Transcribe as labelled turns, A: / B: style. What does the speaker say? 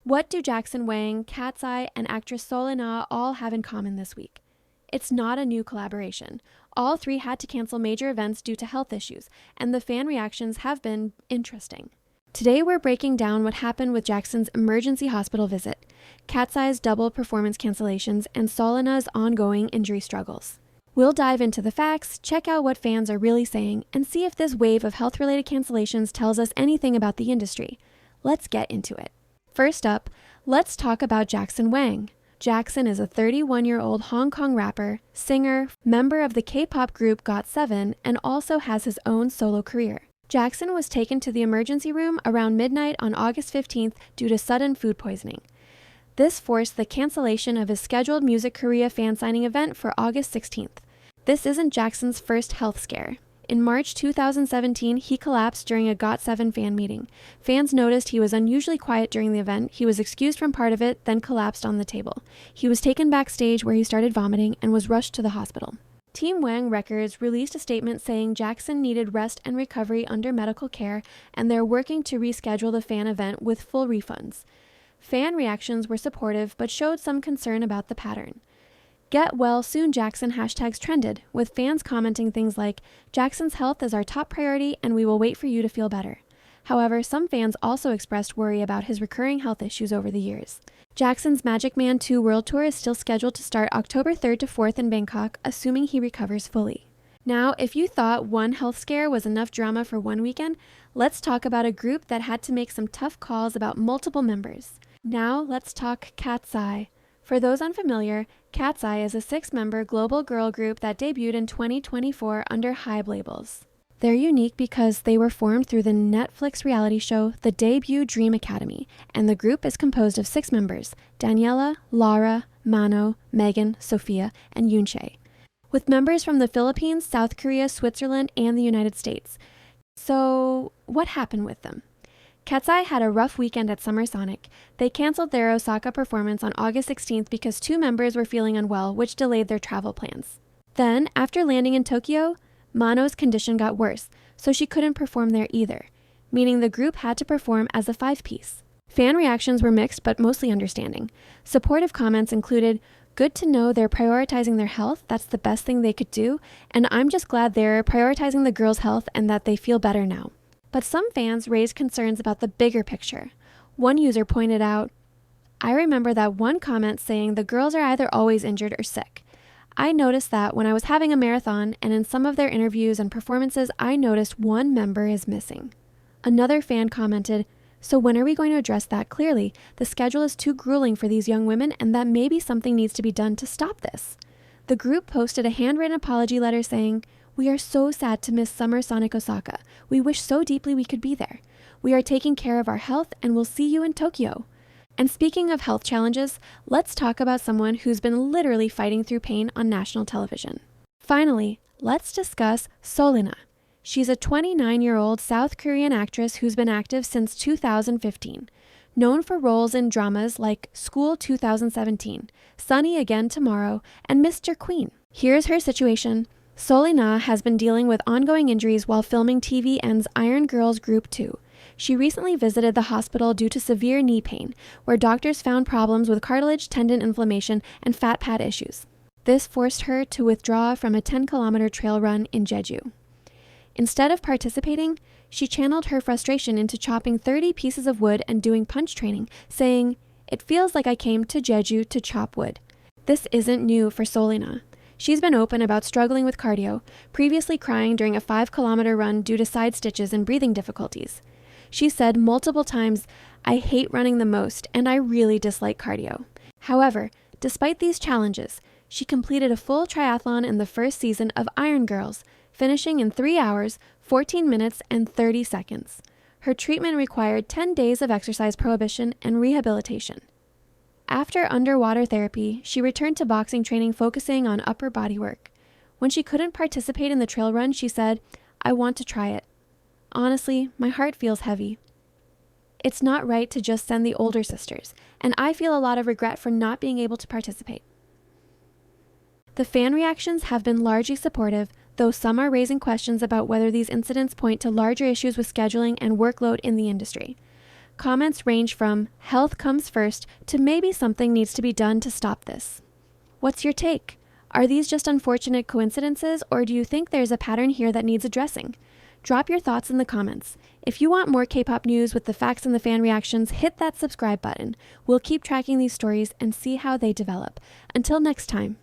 A: What do Jackson Wang, KATSEYE, and actress Seol In-ah all have in common this week? It's not a new collaboration. All three had to cancel major events due to health issues, and the fan reactions have been interesting. Today we're breaking down what happened with Jackson's emergency hospital visit, KATSEYE's double performance cancellations, and Seol In-ah's ongoing injury struggles. We'll dive into the facts, check out what fans are really saying, and see if this wave of health-related cancellations tells us anything about the industry. Let's get into it. First up, let's talk about Jackson Wang. Jackson is a 31-year-old Hong Kong rapper, singer, member of the K-pop group GOT7, and also has his own solo career. Jackson was taken to the emergency room around midnight on August 15th due to sudden food poisoning. This forced the cancellation of his scheduled Music Korea fan signing event for August 16th. This isn't Jackson's first health scare. In March 2017, he collapsed during a GOT7 fan meeting. Fans noticed he was unusually quiet during the event. He was excused from part of it, then collapsed on the table. He was taken backstage where he started vomiting and was rushed to the hospital. Team Wang Records released a statement saying Jackson needed rest and recovery under medical care, and they're working to reschedule the fan event with full refunds. Fan reactions were supportive but showed some concern about the pattern. Get well soon Jackson hashtags trended, with fans commenting things like, "Jackson's health is our top priority and we will wait for you to feel better." However, some fans also expressed worry about his recurring health issues over the years. Jackson's Magic Man 2 World Tour is still scheduled to start October 3rd to 4th in Bangkok, assuming he recovers fully. Now, if you thought one health scare was enough drama for one weekend, let's talk about a group that had to make some tough calls about multiple members. Now, let's talk KATSEYE. For those unfamiliar, KATSEYE is a 6-member global girl group that debuted in 2024 under HYBE labels. They're unique because they were formed through the Netflix reality show The Debut Dream Academy, and the group is composed of 6 members, Daniela, Laura, Mano, Megan, Sophia, and Yoonchae, with members from the Philippines, South Korea, Switzerland, and the United States. So, what happened with them? KATSEYE had a rough weekend at Summer Sonic. They canceled their Osaka performance on August 16th because 2 members were feeling unwell, which delayed their travel plans. Then, after landing in Tokyo, Mano's condition got worse, so she couldn't perform there either, meaning the group had to perform as a 5-piece. Fan reactions were mixed but mostly understanding. Supportive comments included, "Good to know they're prioritizing their health, that's the best thing they could do, and I'm just glad they're prioritizing the girls' health and that they feel better now." But some fans raised concerns about the bigger picture. One user pointed out, "I remember that one comment saying the girls are either always injured or sick. I noticed that when I was having a marathon, and in some of their interviews and performances, I noticed one member is missing." Another fan commented, "So when are we going to address that clearly? The schedule is too grueling for these young women, and that maybe something needs to be done to stop this." The group posted a handwritten apology letter saying, "We are so sad to miss Summer Sonic Osaka. We wish so deeply we could be there. We are taking care of our health and we'll see you in Tokyo." And speaking of health challenges, let's talk about someone who's been literally fighting through pain on national television. Finally, let's discuss Seol In-ah. She's a 29-year-old South Korean actress who's been active since 2015. Known for roles in dramas like School 2017, Sunny Again Tomorrow, and Mr. Queen. Here's her situation. Seol In-ah has been dealing with ongoing injuries while filming TVN's Iron Girls Group 2. She recently visited the hospital due to severe knee pain, where doctors found problems with cartilage, tendon inflammation, and fat pad issues. This forced her to withdraw from a 10-kilometer trail run in Jeju. Instead of participating, she channeled her frustration into chopping 30 pieces of wood and doing punch training, saying, "It feels like I came to Jeju to chop wood." This isn't new for Seol In-ah. She's been open about struggling with cardio, previously crying during a 5-kilometer run due to side stitches and breathing difficulties. She said multiple times, "I hate running the most, and I really dislike cardio." However, despite these challenges, she completed a full triathlon in the first season of Iron Girls, finishing in 3 hours, 14 minutes, and 30 seconds. Her treatment required 10 days of exercise prohibition and rehabilitation. After underwater therapy, she returned to boxing training focusing on upper body work. When she couldn't participate in the trail run, she said, "I want to try it. Honestly, my heart feels heavy. It's not right to just send the older sisters, and I feel a lot of regret for not being able to participate." The fan reactions have been largely supportive, though some are raising questions about whether these incidents point to larger issues with scheduling and workload in the industry. Comments range from health comes first to maybe something needs to be done to stop this. What's your take? Are these just unfortunate coincidences, or do you think there's a pattern here that needs addressing? Drop your thoughts in the comments. If you want more K-pop news with the facts and the fan reactions, hit that subscribe button. We'll keep tracking these stories and see how they develop. Until next time.